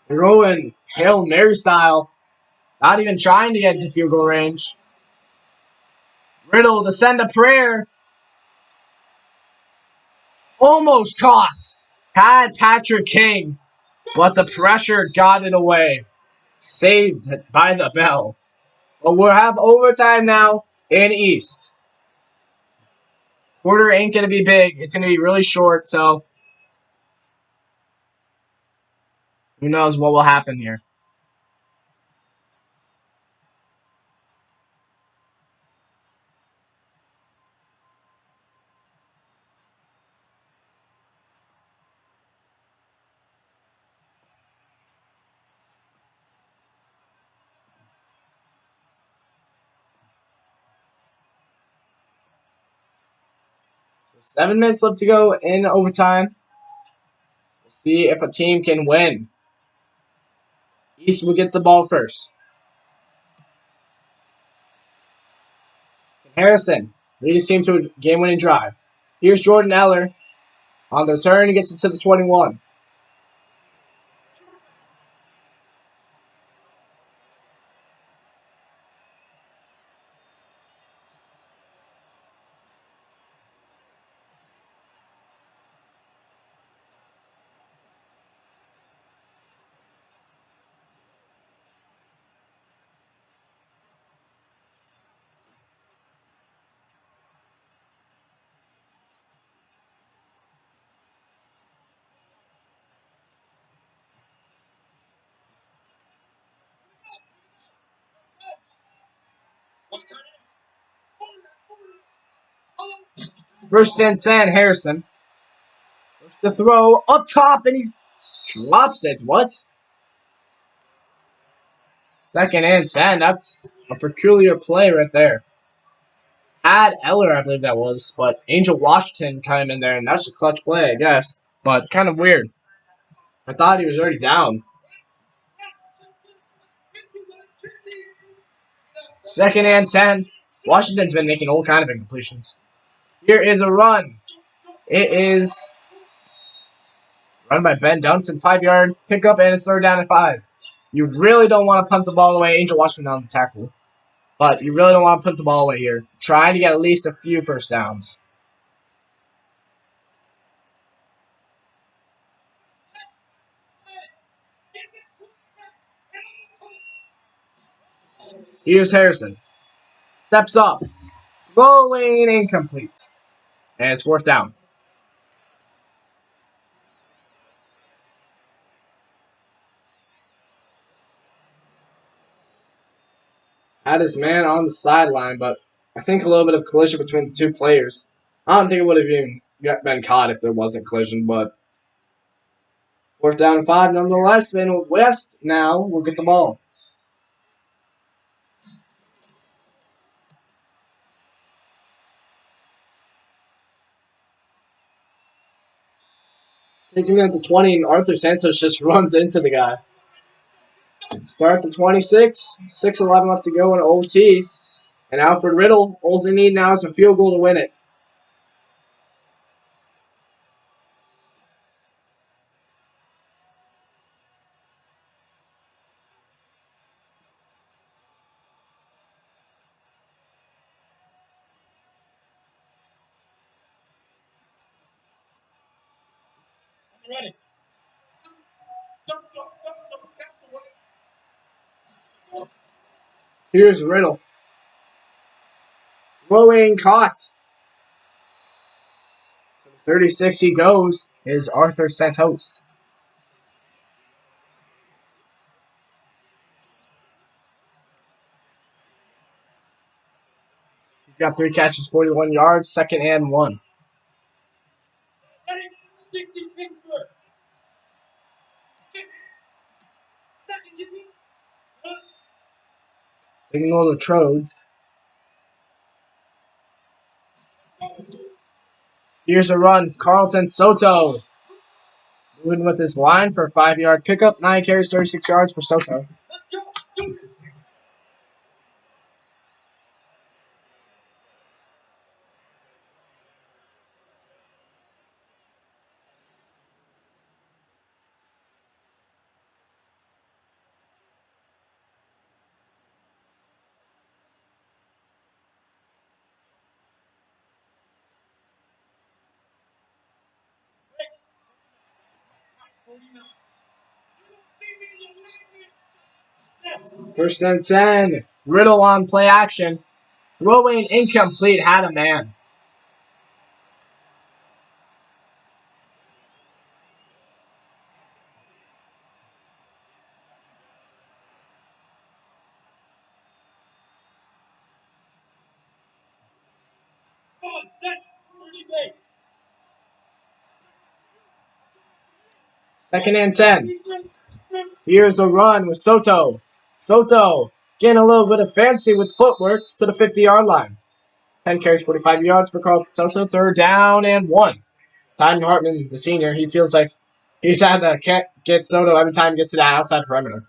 S1: They're going Hail Mary style. Not even trying to get into field goal range. Riddle to send a prayer. Almost caught. Had Patrick King. But the pressure got it away. Saved by the bell. But we'll have overtime now in East. Quarter ain't going to be big. It's going to be really short, so who knows what will happen here. So 7 minutes left to go in overtime. We'll see if a team can win. East will get the ball first. Harrison lead his team to a game-winning drive. Here's Jordan Eller. On the return, he gets it to the 21. First and 10, Harrison. The throw up top, and he drops it. What? Second and 10. That's a peculiar play right there. Had Eller, I believe that was, but Angel Washington came in there, and that's a clutch play, I guess. But kind of weird. I thought he was already down. Second and 10. Washington's been making all kind of incompletions. Here is a run. It is run by Ben Dunson, 5-yard pickup, and it's third down and 5. You really don't want to punt the ball away. Angel Washington on the tackle. But you really don't want to put the ball away here. Trying to get at least a few first downs. Here's Harrison. Steps up. Rolling incomplete. And it's fourth down. Had his man on the sideline, but I think a little bit of collision between the two players. I don't think it would have even been caught if there wasn't collision, but fourth down and 5 nonetheless. And West now will get the ball. Taking him at the 20, and Arthur Santos just runs into the guy. Start the 26, 6:11 left to go in OT. And Alfred Riddle, all they need now is a field goal to win it. Here's Riddle. Throwing caught. 36 he goes is Arthur Santos. He's got 3 catches, 41 yards, second and 1. Signal the Trodes. Here's a run. Carlton Soto. Moving with his line for a 5-yard pickup. 9 carries, 36 yards for Soto. First and 10. Riddle on play action. Throwing incomplete. Had a man. Second and 10. Here's a run with Soto. Soto getting a little bit of fancy with footwork to the 50-yard line. 10 carries, 45 yards for Carlton Soto. Third down and 1. Tyden Hartman, the senior, he feels like he's had to get Soto every time he gets to that outside perimeter.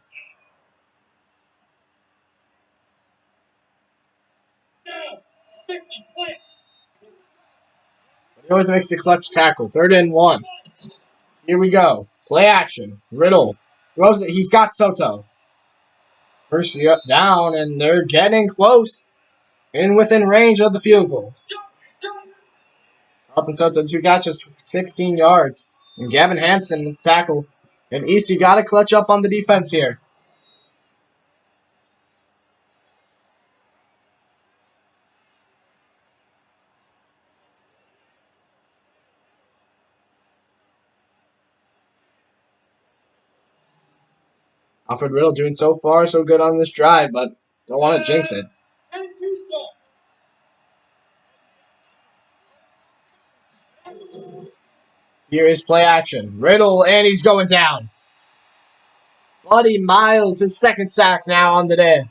S1: But he always makes the clutch tackle. Third and 1. Here we go. Play action. Riddle throws it. He's got Soto. First down, and they're getting close. And within range of the field goal. Carlton Soto, 2 catches, 16 yards. And Gavin Hansen, let's tackle. And East, you got to clutch up on the defense here. Alfred Riddle doing so far so good on this drive, but don't want to jinx it. Here is play action. Riddle, and he's going down. Buddy Miles, his second sack now on the day.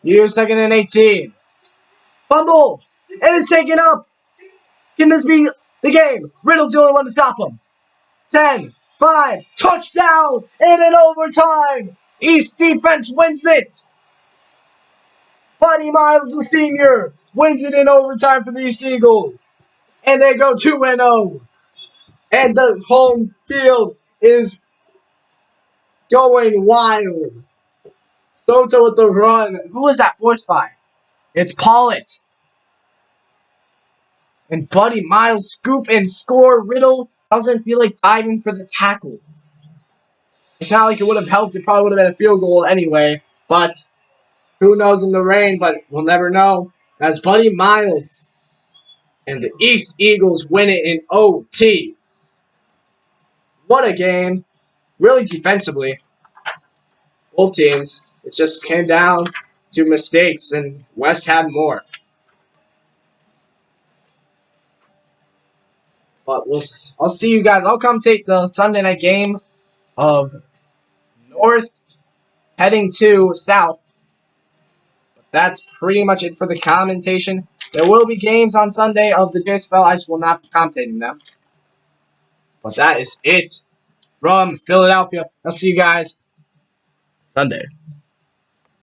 S1: Here's 2nd and 18. Fumble! And it's taken up! Can this be the game? Riddle's the only one to stop him. 10, 5, touchdown! And in overtime! East defense wins it! Buddy Miles, the senior, wins it in overtime for these Eagles. And they go 2-0. And the home field is going wild. Soto with the run. Who was that forced by? It's Pollitt. And Buddy Miles scoop and score. Riddle doesn't feel like diving for the tackle. It's not like it would have helped. It probably would have been a field goal anyway. But who knows in the rain, but we'll never know. As Buddy Miles and the East Eagles win it in OT. What a game. Really defensively. Both teams. It just came down to mistakes, and West had more. But I'll see you guys. I'll come take the Sunday night game of North heading to South. That's pretty much it for the commentation. There will be games on Sunday of the JSFL. I just will not be commentating them. But that is it from Philadelphia. I'll see you guys Sunday.